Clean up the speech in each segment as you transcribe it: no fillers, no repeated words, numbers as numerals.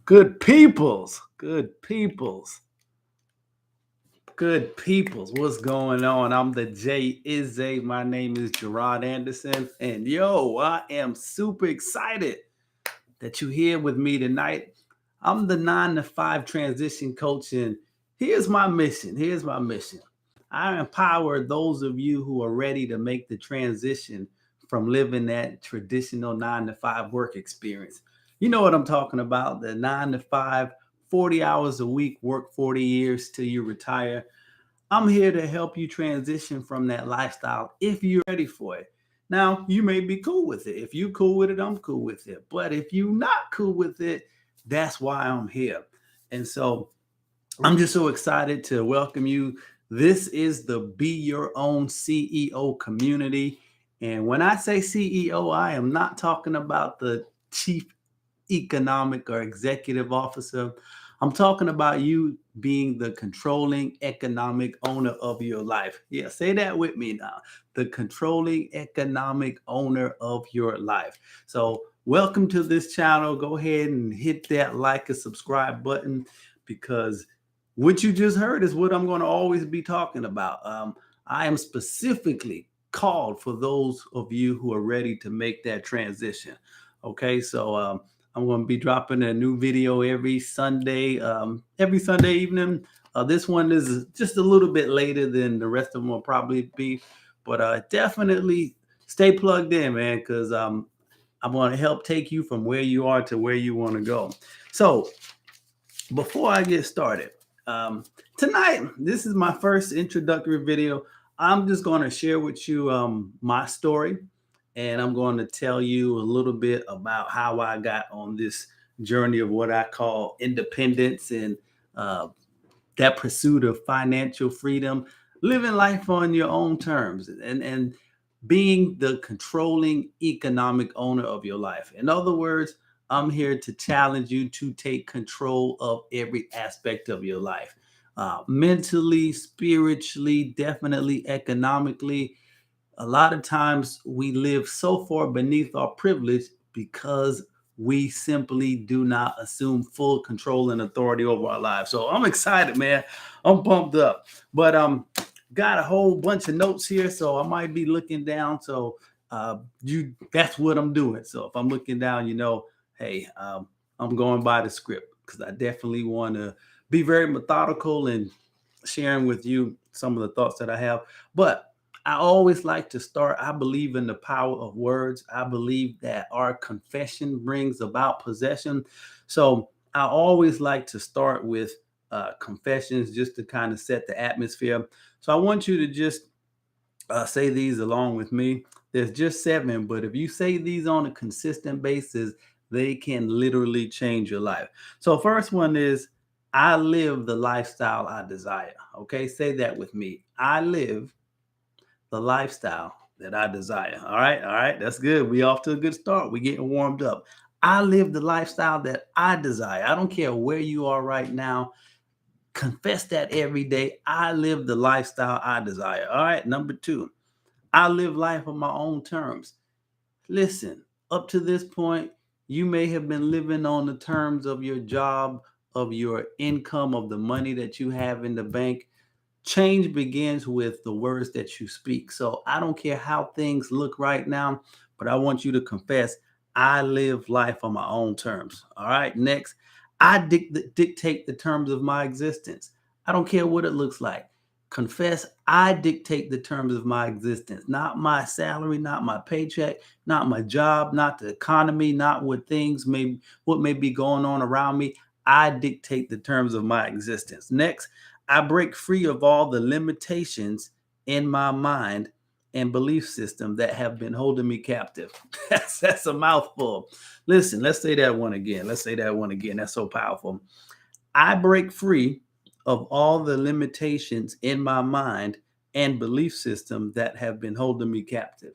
Good peoples, good peoples, good peoples. What's going on? I'm the J Izzy. My name is Jarod Anderson, and I am super excited that you're here with me tonight. I'm the 9 to 5 transition coach, and here's my mission. Here's my mission. I empower those of you who are ready to make the transition from living that traditional 9 to 5 work experience. You know what I'm talking about, the 9 to 5, 40 hours a week, work 40 years till you retire. I'm here to help you transition from that lifestyle if you're ready for it. Now, you may be cool with it. If you're cool with it, I'm cool with it. But if you're not cool with it, that's why I'm here. And so I'm just so excited to welcome you. This is the Be Your Own CEO community. And when I say CEO, I am not talking about the chief economic or executive officer. I'm talking about you being the controlling economic owner of your life. Yeah, say that with me now. The controlling economic owner of your life. So, welcome to this channel. Go ahead and hit that like and subscribe button because what you just heard is what I'm going to always be talking about. I am specifically called for those of you who are ready to make that transition. Okay, so I'm going to be dropping a new video every Sunday evening. This one is just a little bit later than the rest of them will probably be, but definitely stay plugged in, man, because I'm going to help take you from where you are to where you want to go. So before I get started, tonight, this is my first introductory video. I'm just going to share with you my story, and I'm going to tell you a little bit about how I got on this journey of what I call independence and uh, that pursuit of financial freedom, living life on your own terms, and being the controlling economic owner of your life. In other words, I'm here to challenge you to take control of every aspect of your life, mentally, spiritually, definitely economically. A lot of times we live so far beneath our privilege because we simply do not assume full control and authority over our lives. So I'm excited, man. I'm pumped up. But got a whole bunch of notes here, so I might be looking down. So you that's what I'm doing. So if I'm looking down, hey, I'm going by the script because I definitely want to be very methodical and sharing with you some of the thoughts that I have. But I always like to start. I believe in the power of words. I believe that our confession brings about possession. So I always like to start with confessions just to kind of set the atmosphere. So I want you to just say these along with me. There's just 7, but if you say these on a consistent basis, they can literally change your life. So first one is I live the lifestyle I desire. Okay, say that with me. I live the lifestyle that I desire. All right, that's good. We off to a good start. We getting warmed up. I live the lifestyle that I desire. I don't care where you are right now. Confess that every day. I live the lifestyle I desire. All right, number 2, I live life on my own terms. Listen, up to this point, you may have been living on the terms of your job, of your income, of the money that you have in the bank. Change begins with the words that you speak. So I don't care how things look right now, but I want you to confess I live life on my own terms. All right. Next, I dictate the terms of my existence. I don't care what it looks like. Confess I dictate the terms of my existence, not my salary, not my paycheck, not my job, not the economy, not what may be going on around me. I dictate the terms of my existence. Next, I break free of all the limitations in my mind and belief system that have been holding me captive. That's a mouthful. Listen, let's say that one again. Let's say that one again. That's so powerful. I break free of all the limitations in my mind and belief system that have been holding me captive.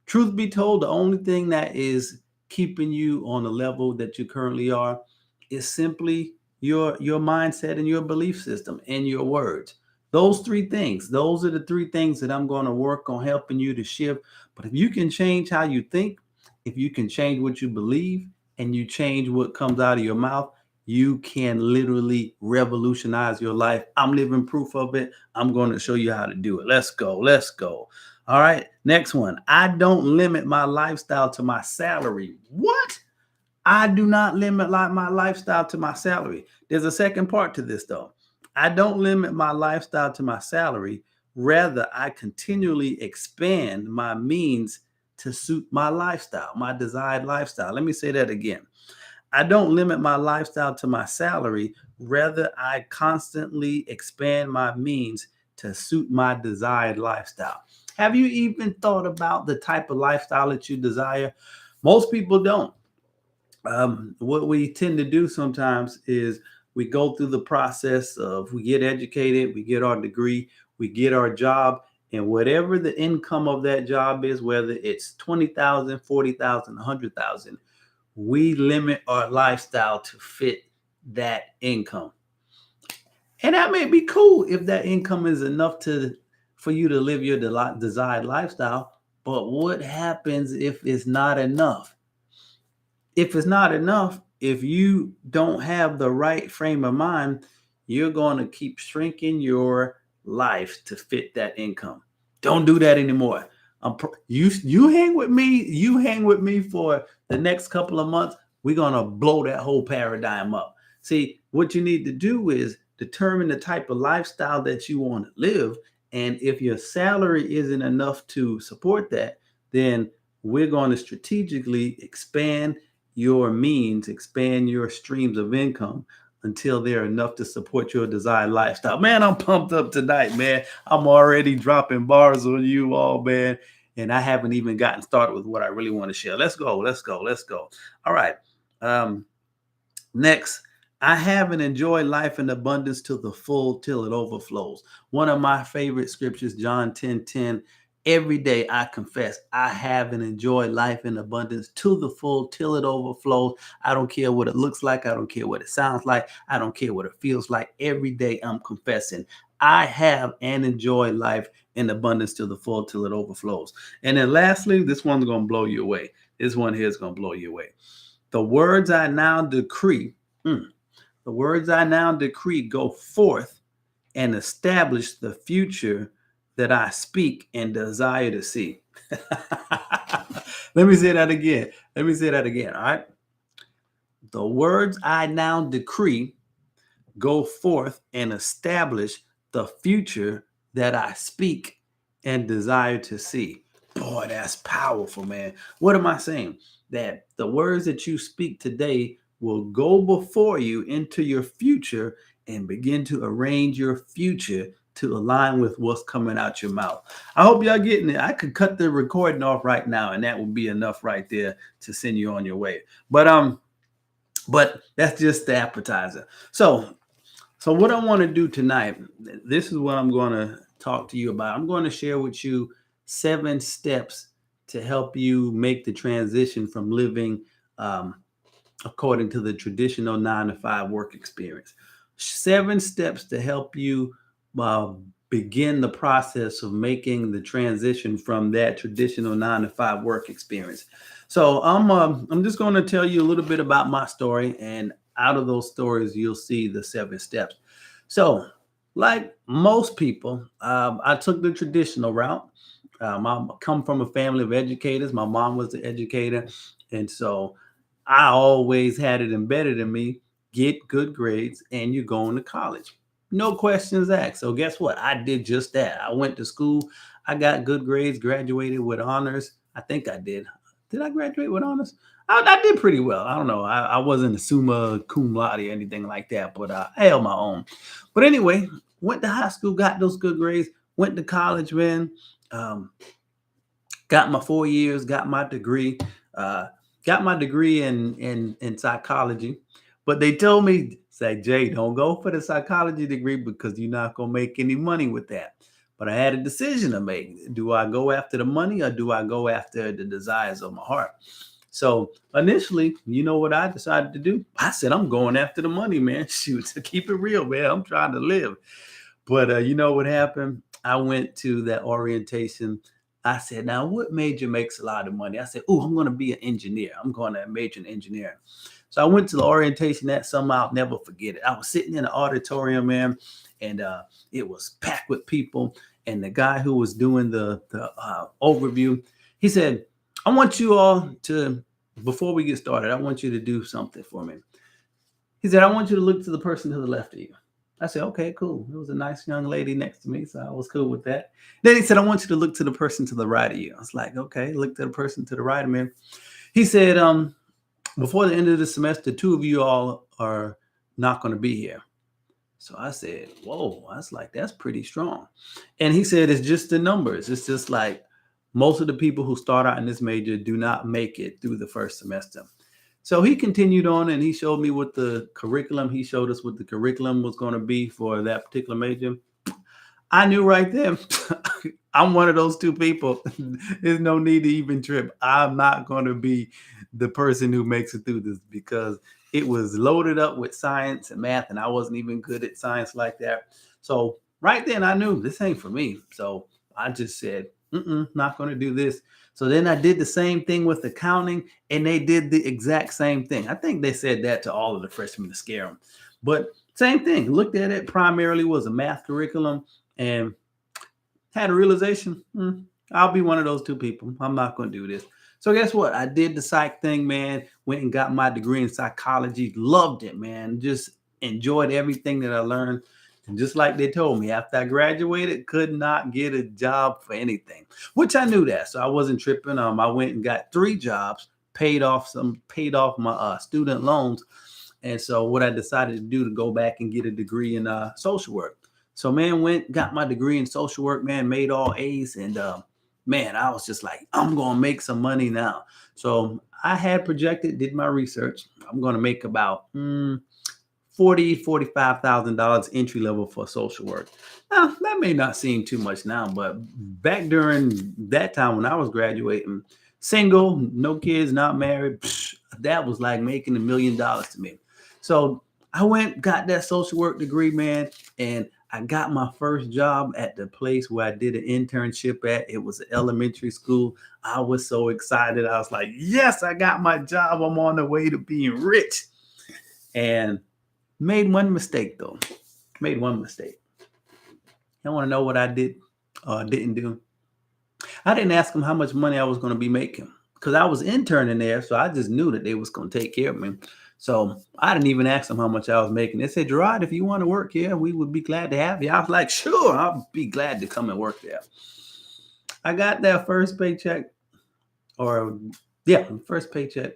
Truth be told, the only thing that is keeping you on the level that you currently are is simply your mindset and your belief system and your words. Those 3 things, those are the 3 things that I'm going to work on helping you to shift. But if you can change how you think, if you can change what you believe, and you change what comes out of your mouth, you can literally revolutionize your life. I'm living proof of it. I'm going to show you how to do it. Let's go. Let's go. All right. Next one. I don't limit my lifestyle to my salary. What? I do not limit my lifestyle to my salary. There's a second part to this, though. I don't limit my lifestyle to my salary. Rather, I continually expand my means to suit my lifestyle, my desired lifestyle. Let me say that again. I don't limit my lifestyle to my salary. Rather, I constantly expand my means to suit my desired lifestyle. Have you even thought about the type of lifestyle that you desire? Most people don't. What we tend to do sometimes is we go through the process of we get educated, we get our degree, we get our job, and whatever the income of that job is, whether it's 20,000, 40,000, 100,000, we limit our lifestyle to fit that income. And that may be cool if that income is enough to for you to live your desired lifestyle. But what happens if it's not enough? If it's not enough, if you don't have the right frame of mind, you're going to keep shrinking your life to fit that income. Don't do that anymore. You hang with me. You hang with me for the next couple of months. We're gonna blow that whole paradigm up. See, what you need to do is determine the type of lifestyle that you want to live, and if your salary isn't enough to support that, then we're going to strategically expand your means, expand your streams of income until they're enough to support your desired lifestyle. Man, I'm pumped up tonight, man. I'm already dropping bars on you all, man. And I haven't even gotten started with what I really want to share. Let's go. Let's go. Let's go. All right. Um, Next, I have and enjoy life in abundance to the full till it overflows. One of my favorite scriptures, John 10:10. Every day I confess I have and enjoy life in abundance to the full till it overflows. I don't care what it looks like. I don't care what it sounds like. I don't care what it feels like. Every day I'm confessing I have and enjoy life in abundance to the full till it overflows. And then lastly, this one's going to blow you away. This one here is going to blow you away. The words I now decree, the words I now decree go forth and establish the future that I speak and desire to see. Let me say that again. Let me say that again. All right. The words I now decree go forth and establish the future that I speak and desire to see. Boy, that's powerful, man. What am I saying? That the words that you speak today will go before you into your future and begin to arrange your future to align with what's coming out your mouth. I hope y'all getting it. I could cut the recording off right now, and that would be enough right there to send you on your way. But that's just the appetizer. So what I want to do tonight, this is what I'm going to talk to you about. I'm going to share with you 7 steps to help you make the transition from living according to the traditional 9-to-5 work experience. 7 steps to help you begin the process of making the transition from that traditional 9-to-5 work experience. So I'm just going to tell you a little bit about my story, and out of those stories, you'll see the 7 steps. So, like most people, I took the traditional route. I come from a family of educators. My mom was an educator, and so I always had it embedded in me: get good grades, and you're going to college. No questions asked. So guess what? I did just that. I went to school. I got good grades, graduated with honors. I think I did. Did I graduate with honors? I did pretty well. I don't know. I wasn't a summa cum laude or anything like that, but I held my own. But anyway, went to high school, got those good grades, went to college, man. Um, got my 4 years, uh, got my degree in psychology. But they told me, say, Jay, don't go for the psychology degree because you're not gonna make any money with that. But I had a decision to make. Do I go after the money or do I go after the desires of my heart? So initially, you know what I decided to do? I said, I'm going after the money, man. Shoot, to keep it real, man. I'm trying to live. But you know what happened? I went to that orientation I said, now what major makes a lot of money? I said, oh, I'm going to be an engineer. I'm going to major in engineering. So I went to the orientation. That somehow I'll never forget it. I was sitting in the auditorium, man, and it was packed with people. And the guy who was doing the overview, he said, I want you all to, before we get started, I want you to do something for me. He said, I want you to look to the person to the left of you. I said, okay, cool. It was a nice young lady next to me, so I was cool with that. Then he said, I want you to look to the person to the right of you. I was like, okay, look to the person to the right of me. He said, before the end of the semester, two of you all are not going to be here. So I said, whoa, I was like, that's pretty strong. And he said, it's just the numbers. It's just like most of the people who start out in this major do not make it through the first semester. So he continued on and he showed me what the curriculum, he showed us what the curriculum was going to be for that particular major. I knew right then, I'm one of those two people. There's no need to even trip. I'm not going to be the person who makes it through this because it was loaded up with science and math, and I wasn't even good at science like that. So right then, I knew this ain't for me. So I just said, not going to do this. So then I did the same thing with accounting, and they did the exact same thing. I think they said that to all of the freshmen to scare them. But same thing. Looked at it primarily was a math curriculum and had a realization, I'll be one of those two people. I'm not going to do this. So guess what? I did the psych thing, man. Went and got my degree in psychology. Loved it, man. Just enjoyed everything that I learned. And just like they told me, after I graduated, could not get a job for anything, which I knew that. So I wasn't tripping. I went and got 3 jobs, paid off my student loans. And so what I decided to do to go back and get a degree in social work. So man, got my degree in social work, man, made all A's. And man, I was just like, I'm going to make some money now. So I had projected, did my research. I'm going to make about $45,000 entry level for social work. Now, that may not seem too much now, but back during that time when I was graduating, single, no kids, not married, that was like making $1 million to me. So I got that social work degree, man, and I got my first job at the place where I did an internship at. It was an elementary school. I was so excited. I was like, yes, I got my job. I'm on the way to being rich. And made one mistake, though. Made one mistake. You want to know what I did or didn't do? I didn't ask them how much money I was going to be making because I was interning there. So I just knew that they was going to take care of me. So I didn't even ask them how much I was making. They said, Jarod, if you want to work here, we would be glad to have you. I was like, sure, I'll be glad to come and work there. I got that first paycheck first paycheck,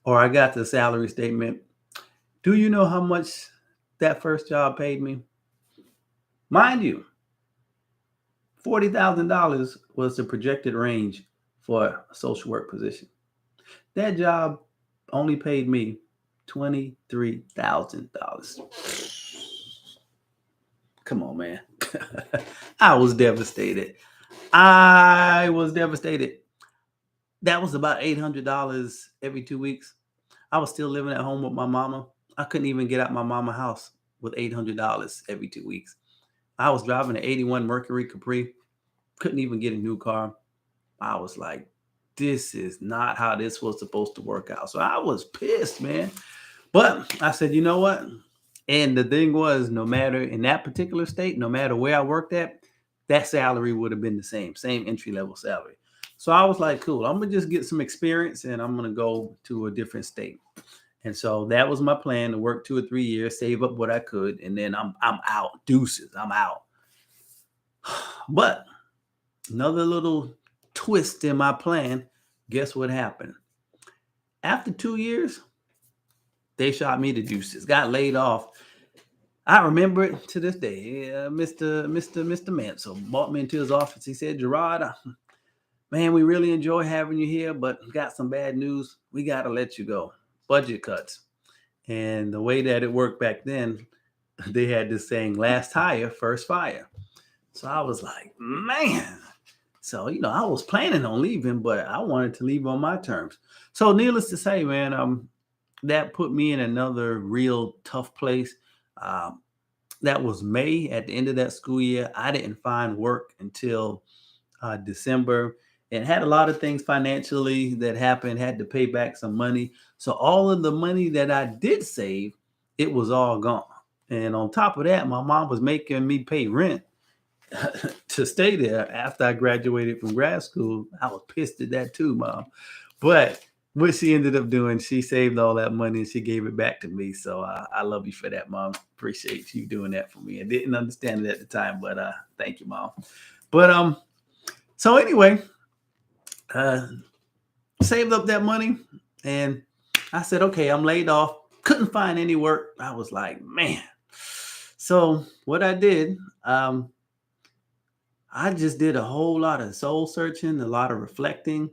or I got the salary statement. Do you know how much that first job paid me? Mind you, $40,000 was the projected range for a social work position. That job only paid me $23,000. Come on, man. I was devastated. I was devastated. That was about $800 every 2 weeks. I was still living at home with my mama. I couldn't even get out my mama's house with $800 every 2 weeks. I was driving an 81 Mercury Capri. Couldn't even get a new car. I was like, this is not how this was supposed to work out. So I was pissed, man. But I said, you know what? And the thing was, no matter in that particular state, no matter where I worked at, that salary would have been the same entry level salary. So I was like, cool, I'm going to just get some experience and I'm going to go to a different state. And so that was my plan, to work 2 or 3 years, save up what I could, and then I'm out. Deuces, I'm out. But another little twist in my plan, guess what happened? After 2 years, they shot me to deuces, got laid off. I remember it to this day. Mr. Mansell brought me into his office. He said, Jarod, man, we really enjoy having you here, but got some bad news. We got to let you go. Budget cuts. And the way that it worked back then, they had this saying, last hire, first fire. So I was like, man. So, I was planning on leaving, but I wanted to leave on my terms. So needless to say, man, that put me in another real tough place. That was May at the end of that school year. I didn't find work until December, and had a lot of things financially that happened, had to pay back some money. So all of the money that I did save, it was all gone. And on top of that, my mom was making me pay rent to stay there after I graduated from grad school. I was pissed at that too, mom. But what she ended up doing, she saved all that money and she gave it back to me. So I love you for that, mom. Appreciate you doing that for me. I didn't understand it at the time, but thank you, mom. But so anyway, uh, saved up that money and I said, okay, I'm laid off. Couldn't find any work. I was like, man. So what I did, I just did a whole lot of soul searching, a lot of reflecting.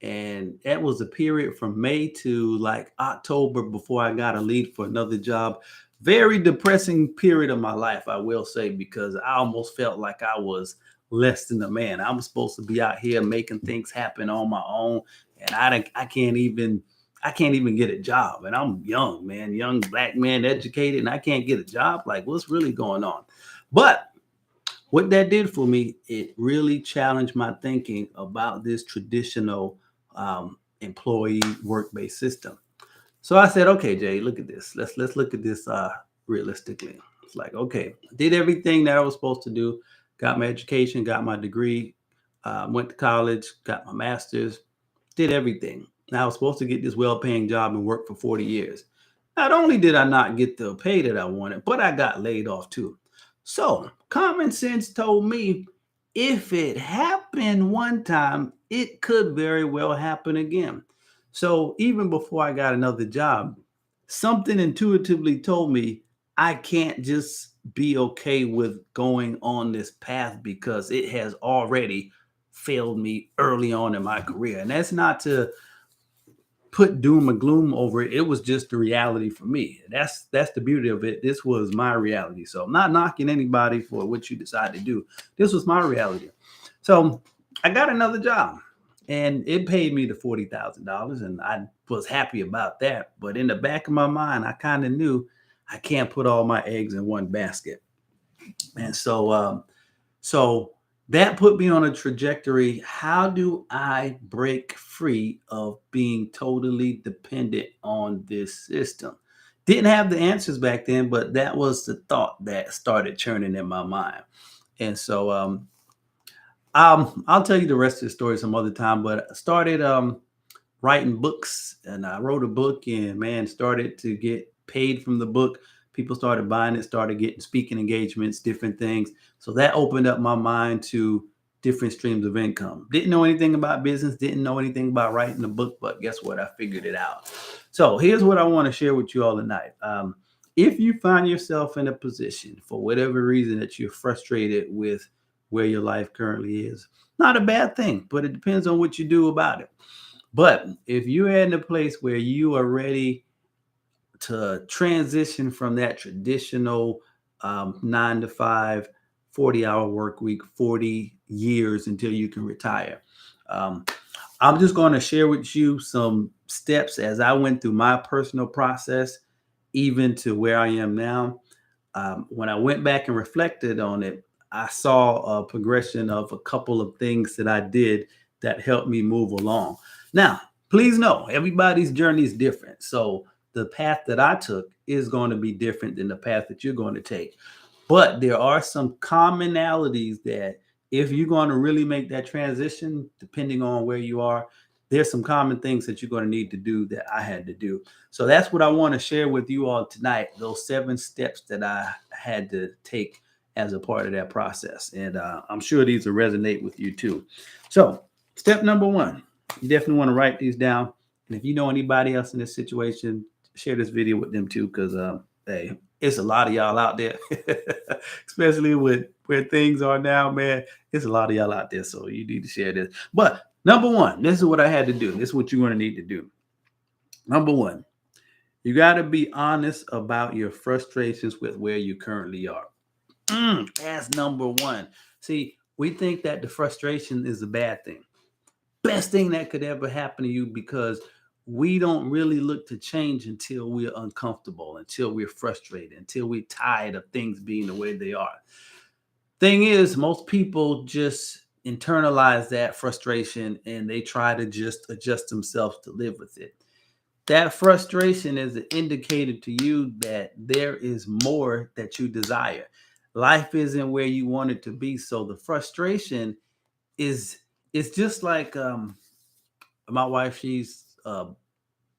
And that was a period from May to like October before I got a lead for another job. Very depressing period of my life, I will say, because I almost felt like I was less than a man. I was supposed to be out here making things happen on my own, and I can't even get a job. And I'm young, man, young black man, educated, and I can't get a job. Like, what's really going on? But what that did for me, it really challenged my thinking about this traditional employee work-based system. So I said, okay, Jay, look at this. Let's look at this realistically. It's like, okay, did everything that I was supposed to do, got my education, got my degree, went to college, got my master's, did everything. Now I was supposed to get this well-paying job and work for 40 years. Not only did I not get the pay that I wanted, but I got laid off too. So common sense told me if it happened one time, it could very well happen again. So even before I got another job, something intuitively told me I can't just be okay with going on this path because it has already failed me early on in my career. And that's not to put doom and gloom over it. It was just the reality for me. That's the beauty of it. This was my reality. So I'm not knocking anybody for what you decide to do. This was my reality. So I got another job and it paid me the $40,000 and I was happy about that. But in the back of my mind, I kind of knew I can't put all my eggs in one basket. And so that put me on a trajectory. How do I break free of being totally dependent on this system? Didn't have the answers back then, but that was the thought that started churning in my mind. And so I'll tell you the rest of the story some other time, but I started writing books and I wrote a book and man started to get paid from the book. People started buying it, started getting speaking engagements, different things. So that opened up my mind to different streams of income. Didn't know anything about business, didn't know anything about writing a book, but guess what? I figured it out. So here's what I want to share with you all tonight. If you find yourself in a position for whatever reason that you're frustrated with where your life currently is, not a bad thing, but it depends on what you do about it. But if you're in a place where you are ready to transition from that traditional 9 to 5, 40-hour work week, 40 years until you can retire, um, I'm just going to share with you some steps as I went through my personal process, even to where I am now. When I went back and reflected on it, I saw a progression of a couple of things that I did that helped me move along. Now, please know everybody's journey is different. So the path that I took is going to be different than the path that you're going to take. But there are some commonalities that if you're going to really make that transition, depending on where you are, there's some common things that you're going to need to do that I had to do. So that's what I want to share with you all tonight, those 7 steps that I had to take as a part of that process. And I'm sure these will resonate with you too. So step number 1, you definitely want to write these down. And if you know anybody else in this situation, share this video with them too, because hey, it's a lot of y'all out there, especially with where things are now, man. It's a lot of y'all out there, so you need to share this. But number 1, this is what I had to do. This is what you're going to need to do. Number 1, you got to be honest about your frustrations with where you currently are. That's number 1. See, we think that the frustration is a bad thing. Best thing that could ever happen to you, because we don't really look to change until we're uncomfortable, until we're frustrated, until we're tired of things being the way they are. Thing is, most people just internalize that frustration and they try to just adjust themselves to live with it. That frustration is an indicator to you that there is more that you desire. Life isn't where you want it to be. So the frustration is it's just like my wife, she's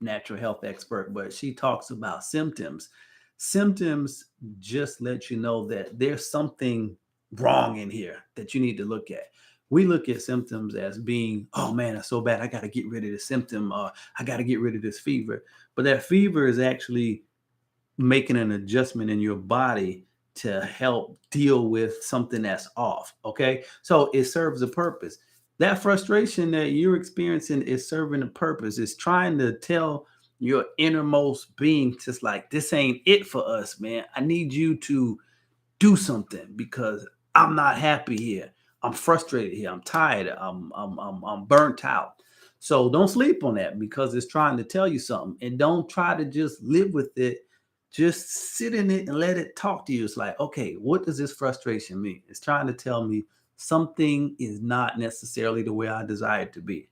natural health expert, but she talks about symptoms. Symptoms just let you know that there's something wrong in here that you need to look at. We look at symptoms as being, oh man, it's so bad. I got to get rid of this symptom. I got to get rid of this fever. But that fever is actually making an adjustment in your body to help deal with something that's off. Okay. So it serves a purpose. That frustration that you're experiencing is serving a purpose. It's trying to tell your innermost being, just like, this ain't it for us, man. I need you to do something because I'm not happy here. I'm frustrated here. I'm tired. I'm burnt out. So don't sleep on that because it's trying to tell you something. And don't try to just live with it. Just sit in it and let it talk to you. It's like, okay, what does this frustration mean? It's trying to tell me something is not necessarily the way I desire it to be.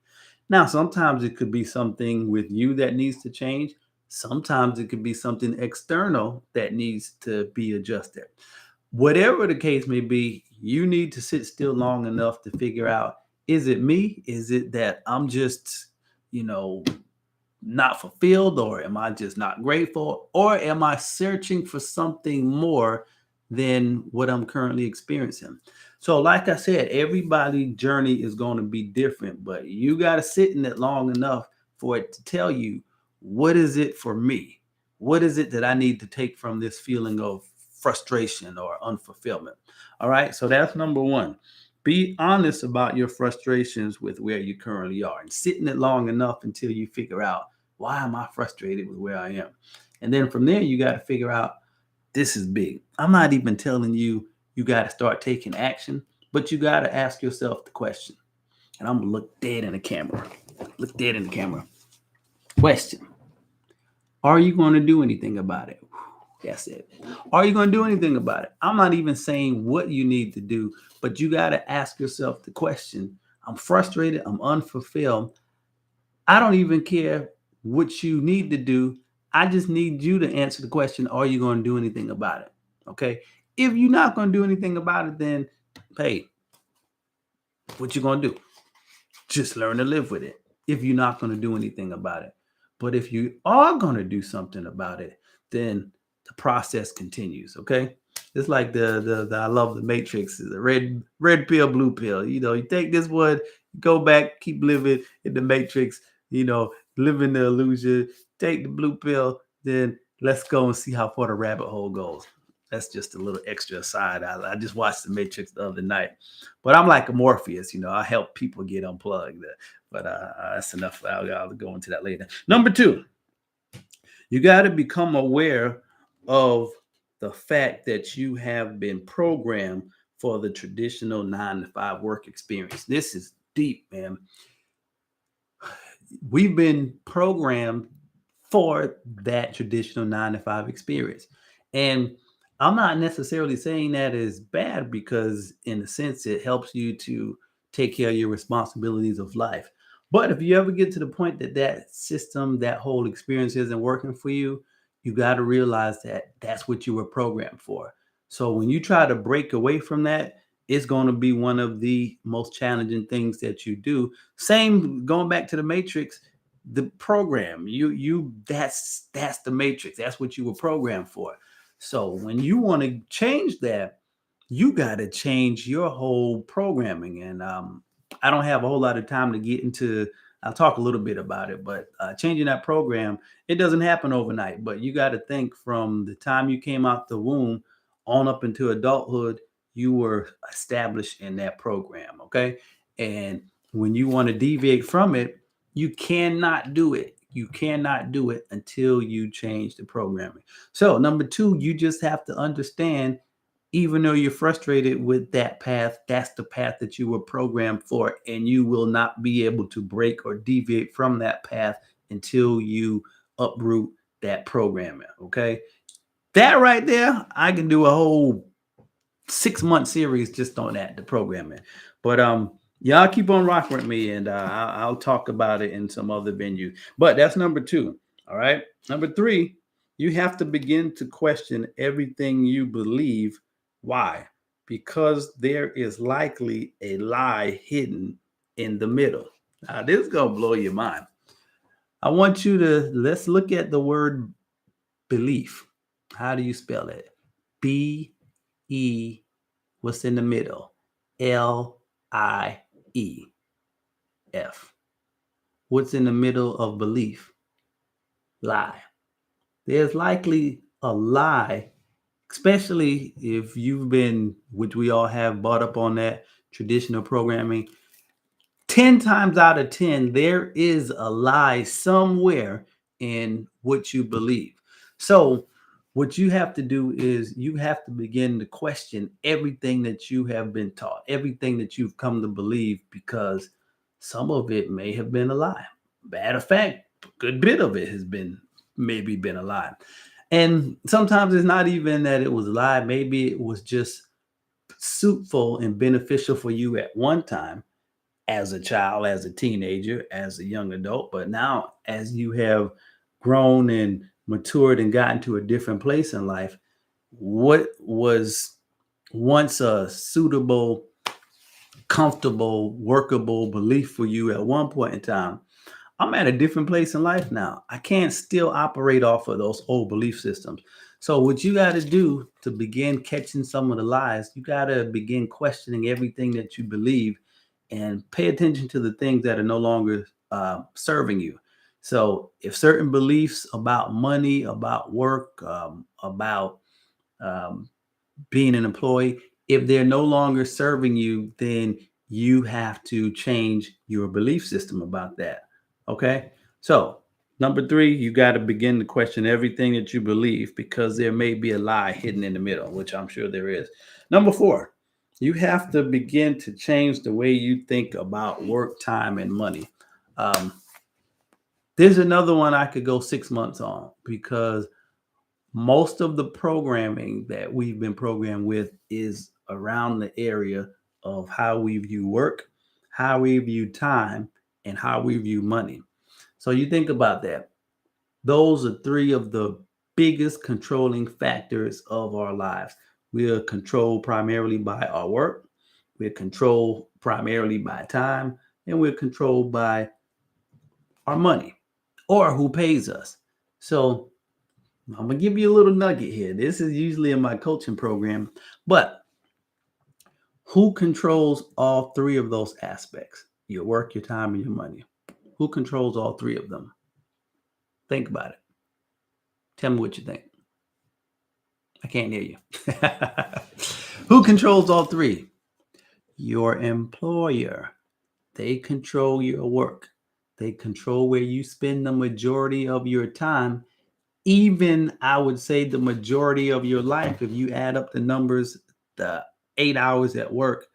Now, sometimes it could be something with you that needs to change. Sometimes it could be something external that needs to be adjusted. Whatever the case may be, you need to sit still long enough to figure out, is it me? Is it that I'm just, you know, not fulfilled, or am I just not grateful, or am I searching for something more than what I'm currently experiencing? So, like I said, everybody's journey is going to be different, but you got to sit in it long enough for it to tell you, what is it for me? What is it that I need to take from this feeling of frustration or unfulfillment? All right. So that's number one. Be honest about your frustrations with where you currently are and sit in it long enough until you figure out, why am I frustrated with where I am? And then from there, you got to figure out, this is big. I'm not even telling you you got to start taking action, but you got to ask yourself the question. And I'm going to look dead in the camera. Look dead in the camera. Question. Are you going to do anything about it? That's it. Are you going to do anything about it? I'm not even saying what you need to do, but you got to ask yourself the question. I'm frustrated. I'm unfulfilled. I don't even care what you need to do. I just need you to answer the question, are you going to do anything about it? Okay. If you're not going to do anything about it, then hey, what you going to do? Just learn to live with it if you're not going to do anything about it. But if you are going to do something about it, then the process continues. Okay. It's like the I love the Matrix, the red pill, blue pill. You know, you take this one, go back, keep living in the Matrix, you know, live in the illusion, take the blue pill, then let's go and see how far the rabbit hole goes. That's just a little extra aside. I just watched the Matrix the other night. But I'm like a Morpheus, you know, I help people get unplugged. But that's enough. I'll go into that later. Number two, you got to become aware of the fact that you have been programmed for the traditional 9 to 5 work experience. This is deep, man. We've been programmed for that traditional 9 to 5 experience. And I'm not necessarily saying that is bad because, in a sense, it helps you to take care of your responsibilities of life. But if you ever get to the point that that system, that whole experience isn't working for you, you got to realize that that's what you were programmed for. So when you try to break away from that, it's going to be one of the most challenging things that you do. Same going back to the Matrix, the program. That's the Matrix. That's what you were programmed for. So when you want to change that, you got to change your whole programming. And I don't have a whole lot of time to get into. I'll talk a little bit about it, but changing that program, it doesn't happen overnight. But you got to think from the time you came out the womb on up into adulthood, you were established in that program. Okay. And when you want to deviate from it, you cannot do it. You cannot do it until you change the programming. So, number two, you just have to understand, even though you're frustrated with that path, that's the path that you were programmed for, and you will not be able to break or deviate from that path until you uproot that programming. Okay. That right there, I can do a whole 6 month series just on that, the programming. But Y'all keep on rocking with me, and I'll talk about it in some other venue. But that's number two. All right. Number three, you have to begin to question everything you believe. Why? Because there is likely a lie hidden in the middle. Now, this is going to blow your mind. I want you to let's look at the word belief. How do you spell it? B, E, what's in the middle? Lief. What's in the middle of belief? Lie. There's likely a lie, especially if you've been, which we all have, bought up on that traditional programming. 10 times out of 10, there is a lie somewhere in what you believe. So, what you have to do is you have to begin to question everything that you have been taught, everything that you've come to believe, because some of it may have been a lie. Matter of fact, a good bit of it has been maybe been a lie. And sometimes it's not even that it was a lie, maybe it was just suitful and beneficial for you at one time as a child, as a teenager, as a young adult. But now, as you have grown and matured and gotten to a different place in life, what was once a suitable, comfortable, workable belief for you at one point in time, I'm at a different place in life now. I can't still operate off of those old belief systems. So, what you got to do to begin catching some of the lies, you got to begin questioning everything that you believe and pay attention to the things that are no longer serving you. So, if certain beliefs about money, about work, about um, being an employee, if they're no longer serving you, then you have to change your belief system about that. Okay. So, number three, you got to begin to question everything that you believe because there may be a lie hidden in the middle, which I'm sure there is. Number four, you have to begin to change the way you think about work, time, and money. Um, there's another one I could go 6 months on because most of the programming that we've been programmed with is around the area of how we view work, how we view time, and how we view money. So you think about that. Those are three of the biggest controlling factors of our lives. We are controlled primarily by our work, we're controlled primarily by time, and we're controlled by our money or who pays us. So I'm gonna give you a little nugget here. This is usually in my coaching program, but who controls all three of those aspects? Your work, your time, and your money. Who controls all three of them? Think about it. Tell me what you think. I can't hear you. Who controls all three? Your employer. They control your work. They control where you spend the majority of your time. Even I would say the majority of your life, if you add up the numbers, the 8 hours at work,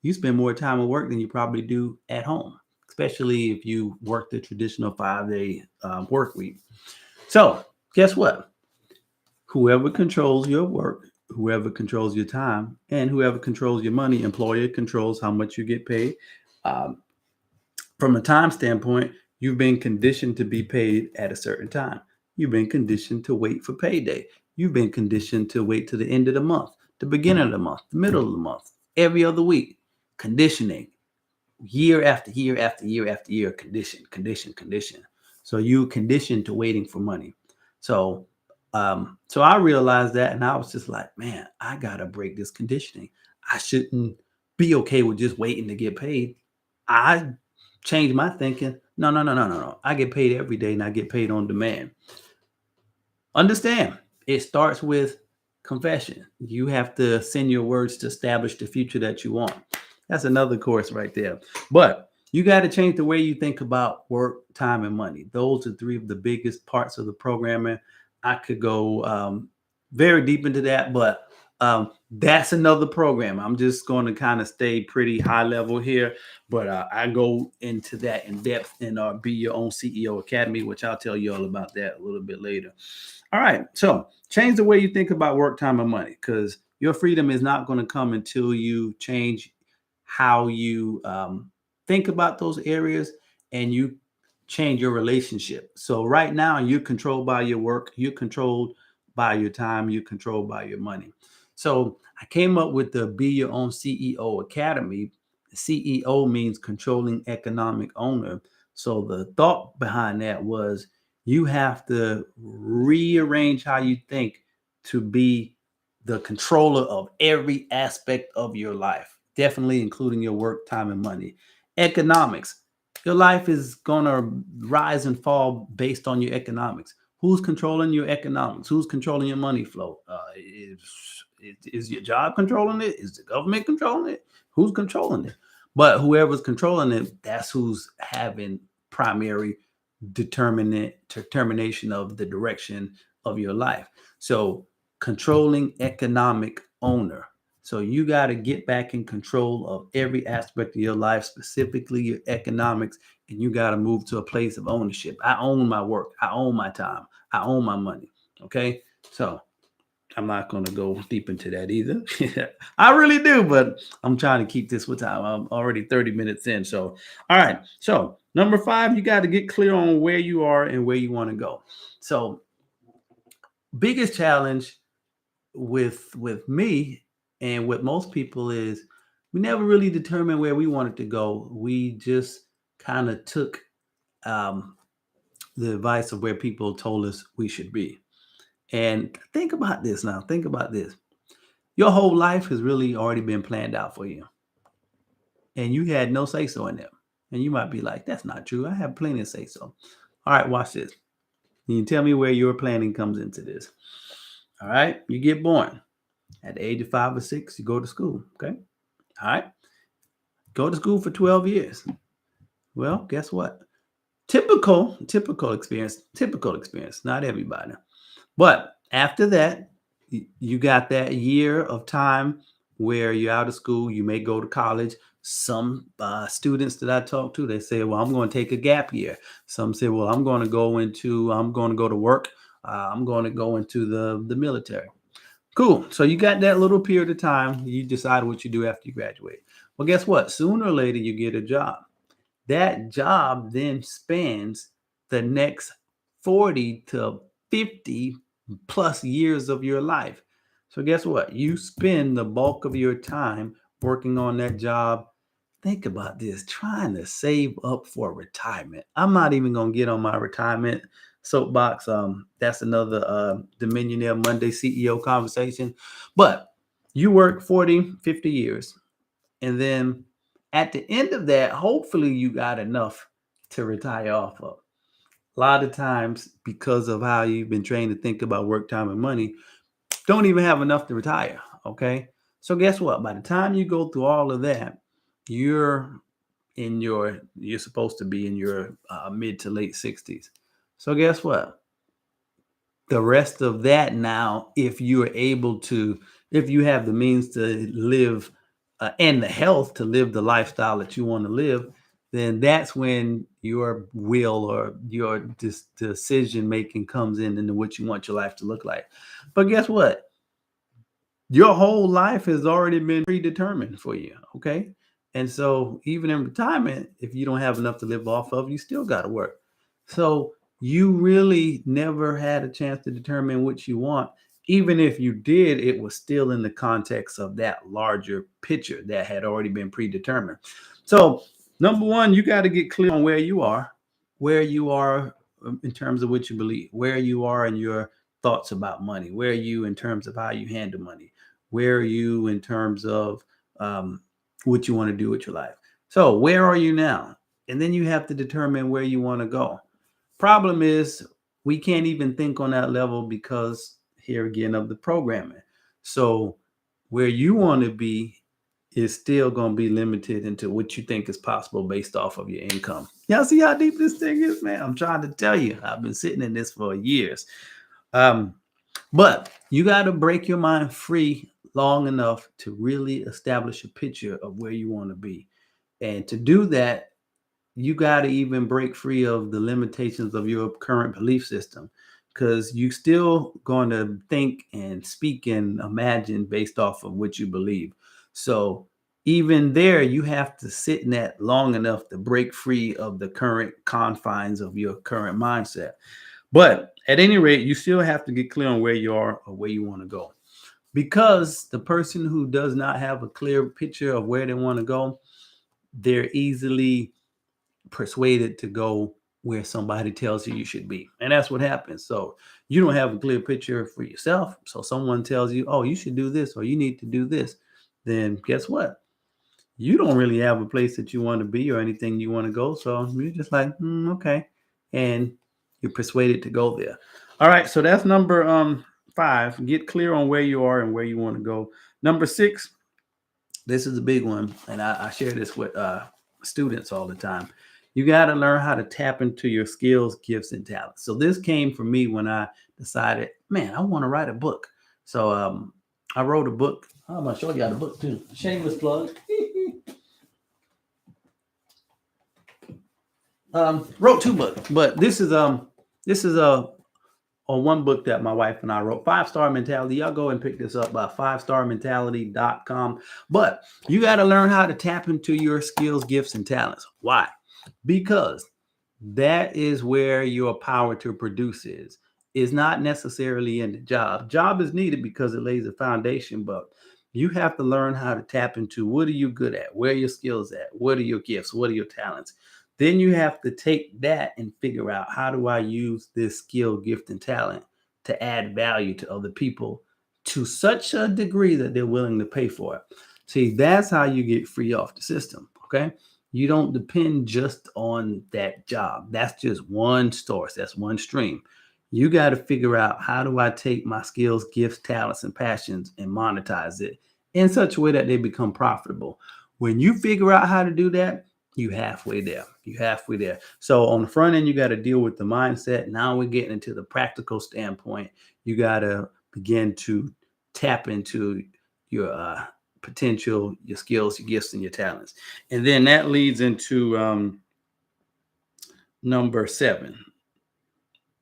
you spend more time at work than you probably do at home, especially if you work the traditional 5 day work week. So, guess what? Whoever controls your work, whoever controls your time, and whoever controls your money, employer controls how much you get paid. Um, from a time standpoint, you've been conditioned to be paid at a certain time. You've been conditioned to wait for payday. You've been conditioned to wait to the end of the month, the beginning of the month, the middle of the month, every other week. Conditioning, year after year after year after year, condition. So you conditioned to waiting for money. So so I realized that and I was just like, man, I gotta break this conditioning. I shouldn't be okay with just waiting to get paid. I changed my thinking. No. I get paid every day and I get paid on demand. Understand, it starts with confession. You have to send your words to establish the future that you want. That's another course right there. But you got to change the way you think about work, time, and money. Those are three of the biggest parts of the programming. I could go very deep into that, but that's another program. I'm just going to kind of stay pretty high level here, but I go into that in depth in our Be Your Own CEO Academy, which I'll tell you all about that a little bit later. All right. So change the way you think about work, time, and money because your freedom is not going to come until you change how you think about those areas and you change your relationship. So right now you're controlled by your work, you're controlled by your time, you're controlled by your money. So I came up with the Be Your Own CEO Academy. CEO means controlling economic owner. So the thought behind that was you have to rearrange how you think to be the controller of every aspect of your life, definitely including your work, time, and money. Economics. Your life is going to rise and fall based on your economics. Who's controlling your economics? Who's controlling your money flow? Is your job controlling it? Is the government controlling it? Who's controlling it? But whoever's controlling it, that's who's having primary determination of the direction of your life. So controlling economic owner. So you got to get back in control of every aspect of your life, specifically your economics, and you got to move to a place of ownership. I own my work. I own my time. I own my money. Okay. So I'm not going to go deep into that either. I really do, but I'm trying to keep this with time. I'm already 30 minutes in. So, all right. So, number 5, you got to get clear on where you are and where you want to go. So, biggest challenge with me and with most people is we never really determined where we wanted to go. We just kind of took um, the advice of where people told us we should be. And think about this now. Think about this. Your whole life has really already been planned out for you, and you had no say so in it. And you might be like, "That's not true. I have plenty of say so." All right, watch this. Can you tell me where your planning comes into this? All right, you get born at the age of 5 or 6. You go to school. Okay, all right, go to school for 12 years. Well, guess what? Typical experience. Typical experience. Not everybody. But after that, you got that year of time where you're out of school. You may go to college. Some students that I talk to, they say, "Well, I'm going to take a gap year." Some say, "Well, I'm going to go to work. I'm going to go into the military." Cool. So you got that little period of time. You decide what you do after you graduate. Well, guess what? Sooner or later, you get a job. That job then spans the next 40 to 50 plus years of your life. So, guess what? You spend the bulk of your time working on that job. Think about this, trying to save up for retirement. I'm not even going to get on my retirement soapbox. That's another Dominionaire Monday CEO conversation. But you work 40, 50 years. And then at the end of that, hopefully you got enough to retire off of. A lot of times, because of how you've been trained to think about work time and money, don't even have enough to retire. Okay. So guess what? By the time you go through all of that, you're you're supposed to be in your mid to late 60s. So guess what? The rest of that now, if you have the means to live and the health to live the lifestyle that you want to live, then that's when your will or your decision making comes in into what you want your life to look like. But guess what? Your whole life has already been predetermined for you. Okay. And so even in retirement, if you don't have enough to live off of, you still got to work. So you really never had a chance to determine what you want. Even if you did, it was still in the context of that larger picture that had already been predetermined. So, number one, you got to get clear on where you are in terms of what you believe, where you are in your thoughts about money, where are you in terms of how you handle money, where are you in terms of what you want to do with your life. So, where are you now? And then you have to determine where you want to go. Problem is, we can't even think on that level because here again of the programming. So, where you want to be is still going to be limited into what you think is possible based off of your income. Y'all see how deep this thing is, man? I'm trying to tell you, I've been sitting in this for years. Um, but you got to break your mind free long enough to really establish a picture of where you want to be. And to do that, you got to even break free of the limitations of your current belief system because you still going to think and speak and imagine based off of what you believe. So Even there, you have to sit in that long enough to break free of the current confines of your current mindset. But at any rate, you still have to get clear on where you are or where you want to go. Because the person who does not have a clear picture of where they want to go, they're easily persuaded to go where somebody tells you should be. And that's what happens. So you don't have a clear picture for yourself. So someone tells you, oh, you should do this or you need to do this. Then guess what? You don't really have a place that you want to be or anything you want to go. So you're just like, okay. And you're persuaded to go there. All right. So that's number 5. Get clear on where you are and where you want to go. Number 6, this is a big one. And I share this with students all the time. You got to learn how to tap into your skills, gifts, and talents. So this came from me when I decided, man, I want to write a book. So I wrote a book. I'm going to show you the book too. Shameless plug. Wrote 2 books, but this is a one book that my wife and I wrote, 5-Star Mentality. Y'all go and pick this up by 5starmentality.com. But you got to learn how to tap into your skills, gifts, and talents. Why? Because that is where your power to produce is not necessarily in the job. Job is needed because it lays a foundation, but you have to learn how to tap into what are you good at, where are your skills at, what are your gifts, what are your talents. Then you have to take that and figure out, how do I use this skill, gift, and talent to add value to other people to such a degree that they're willing to pay for it. See, that's how you get free off the system. Okay. You don't depend just on that job. That's just one source. That's one stream. You got to figure out, how do I take my skills, gifts, talents, and passions and monetize it in such a way that they become profitable. When you figure out how to do that, you halfway there. You halfway there. So on the front end, you got to deal with the mindset. Now we're getting into the practical standpoint. You got to begin to tap into your potential, your skills, your gifts, and your talents. And then that leads into number 7.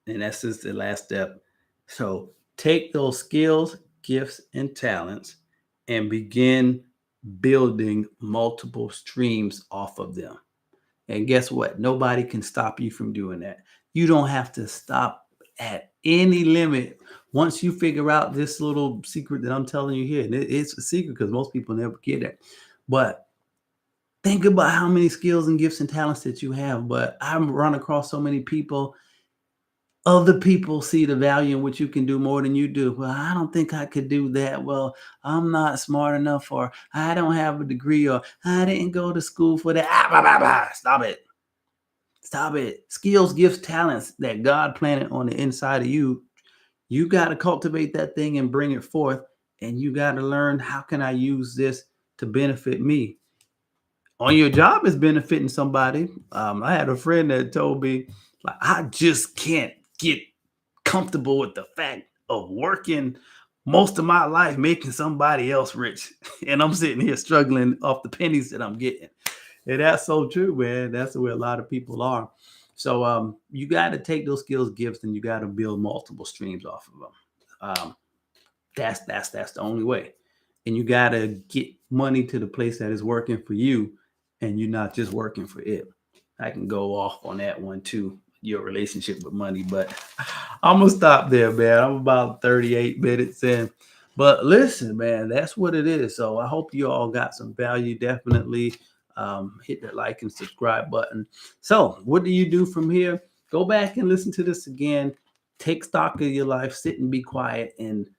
And that's just the last step. So take those skills, gifts, and talents and begin building multiple streams off of them. And guess what? Nobody can stop you from doing that. You don't have to stop at any limit. Once you figure out this little secret that I'm telling you here, and it's a secret because most people never get it. But think about how many skills and gifts and talents that you have. But I've run across so many people. Other people see the value in what you can do more than you do. Well, I don't think I could do that. Well, I'm not smart enough, or I don't have a degree, or I didn't go to school for that. Stop it. Stop it. Skills, gifts, talents that God planted on the inside of you. You got to cultivate that thing and bring it forth. And you got to learn, how can I use this to benefit me? On your job is benefiting somebody. I had a friend that told me, like, I just can't get comfortable with the fact of working most of my life making somebody else rich. And I'm sitting here struggling off the pennies that I'm getting. And that's so true, man. That's where a lot of people are. So you got to take those skills, gifts, and you got to build multiple streams off of them. That's the only way. And you got to get money to the place that is working for you, and you're not just working for it. I can go off on that one too, your relationship with money, but I'm gonna stop there, man. I'm about 38 minutes in. But listen, man, that's what it is. So I hope you all got some value. Definitely hit that like and subscribe button. So what do you do from here? Go back and listen to this again. Take stock of your life, sit and be quiet, and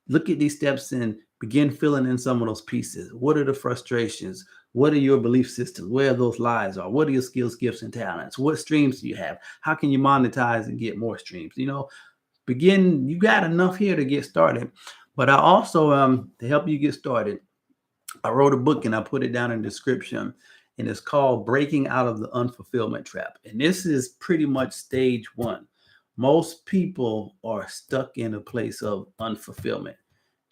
look at these steps and begin filling in some of those pieces. What are the frustrations? What are your belief systems? Where those lies are? What are your skills, gifts, and talents? What streams do you have? How can you monetize and get more streams? Begin. You got enough here to get started. But I also, to help you get started, I wrote a book and I put it down in the description. And it's called Breaking Out of the Unfulfillment Trap. And this is pretty much stage 1. Most people are stuck in a place of unfulfillment.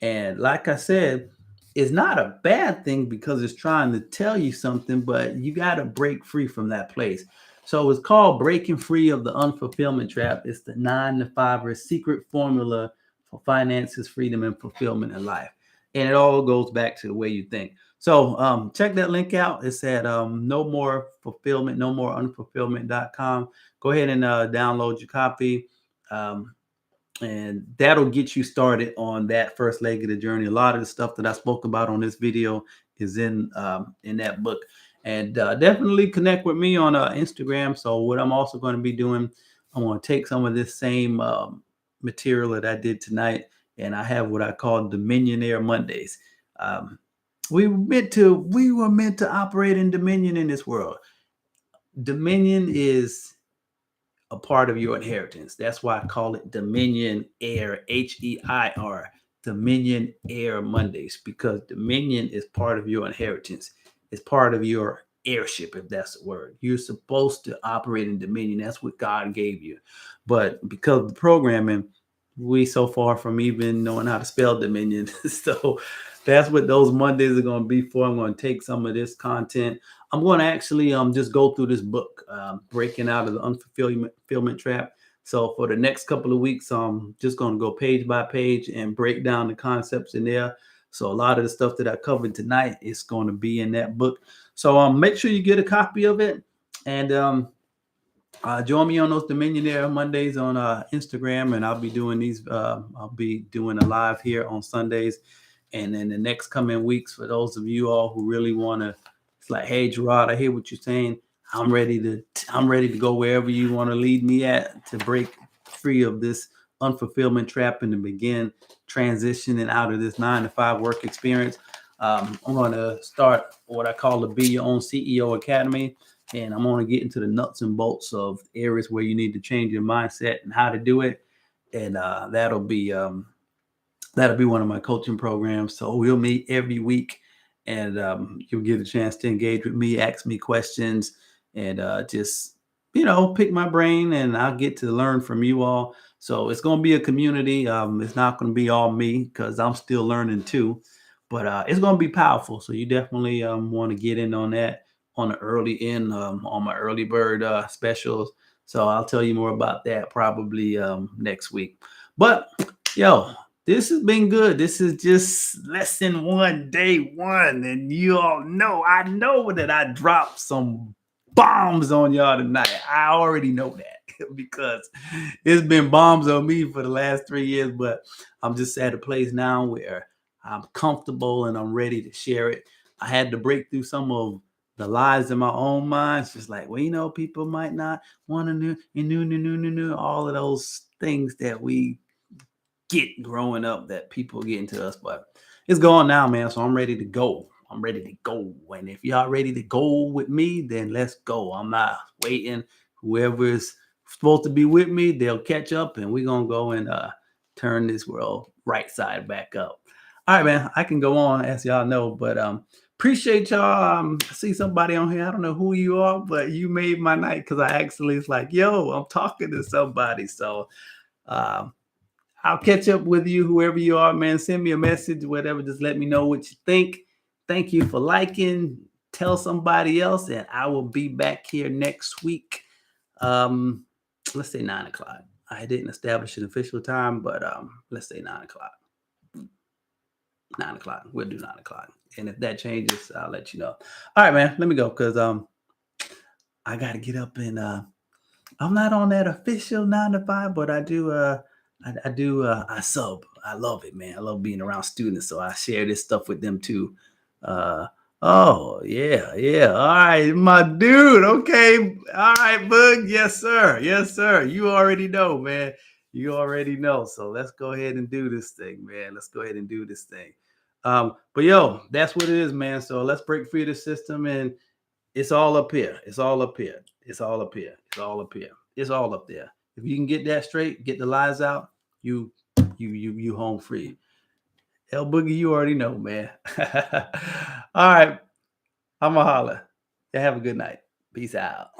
And like I said, it's not a bad thing because it's trying to tell you something, but you got to break free from that place. So it's called Breaking Free of the Unfulfillment Trap. It's the 9 to 5 secret formula for finances, freedom, and fulfillment in life. And it all goes back to the way you think. So check that link out. It's at no more fulfillment, no more unfulfillment.com. Go ahead and download your copy. Um, and that'll get you started on that first leg of the journey. A lot of the stuff that I spoke about on this video is in that book. And definitely connect with me on Instagram. So what I'm also going to be doing, I'm going to take some of this same material that I did tonight, and I have what I call Dominionaire Mondays. Um, we were meant to operate in dominion in this world. Dominion is a part of your inheritance. That's why I call it Dominion Air, HEIR, Dominion Air Mondays, because Dominion is part of your inheritance. It's part of your airship, if that's the word. You're supposed to operate in Dominion. That's what God gave you. But because of the programming, we so far from even knowing how to spell Dominion. So that's what those Mondays are going to be for. I'm going to take some of this content. I'm going to actually just go through this book, Breaking Out of the Unfulfillment Trap. So for the next couple of weeks, I'm just going to go page by page and break down the concepts in there. So a lot of the stuff that I covered tonight is going to be in that book. So make sure you get a copy of it, and join me on those Dominionaire Mondays on Instagram, and I'll be doing these. I'll be doing a live here on Sundays, and in the next coming weeks, for those of you all who really want to, it's like, hey, Jarod, I hear what you're saying. I'm ready to go wherever you want to lead me at to break free of this unfulfillment trap and to begin transitioning out of this 9-to-5 work experience. I'm going to start what I call the Be Your Own CEO Academy. And I'm going to get into the nuts and bolts of areas where you need to change your mindset and how to do it. And that'll be one of my coaching programs. So we'll meet every week, and you'll get a chance to engage with me, ask me questions, and just pick my brain, and I'll get to learn from you all. So it's going to be a community. It's not going to be all me because I'm still learning too, but it's going to be powerful. So you definitely want to get in on that on the early end on my early bird specials. So I'll tell you more about that probably next week. But yo, this has been good. This is just lesson one, day one. And you all know, I know that I dropped some bombs on y'all tonight. I already know that because it's been bombs on me for the last 3 years. But I'm just at a place now where I'm comfortable and I'm ready to share it. I had to break through some of the lies in my own mind. It's just like, well, people might not want to know, all of those things that we get growing up that people get into us, but it's gone now, man. So I'm ready to go. I'm ready to go. And if y'all ready to go with me, then let's go. I'm not waiting. Whoever is supposed to be with me, they'll catch up, and we're gonna go and turn this world right side back up. All right, man. I can go on as y'all know, but appreciate y'all. I see somebody on here. I don't know who you are, but you made my night because I actually it's like, yo, I'm talking to somebody. So um I'll catch up with you, whoever you are, man. Send me a message, whatever. Just let me know what you think. Thank you for liking. Tell somebody else, and I will be back here next week. Um, let's say 9 o'clock. I didn't establish an official time, but let's say 9 o'clock. 9 o'clock. We'll do 9 o'clock. And if that changes, I'll let you know. All right, man. Let me go because I gotta get up and I'm not on that official 9 to 5, but I do I sub. I love it, man. I love being around students, so I share this stuff with them too. Uh oh, yeah, yeah. All right, my dude. Okay. All right, Bug. Yes, sir. Yes, sir. You already know, man. You already know. So let's go ahead and do this thing, man. Let's go ahead and do this thing. But yo, that's what it is, man. So let's break free of the system, and it's all up here. It's all up here. It's all up here. It's all up here. It's all up there. If you can get that straight, get the lies out, you home free. El Boogie, you already know, man. All right. I'm a holler. Yeah, have a good night. Peace out.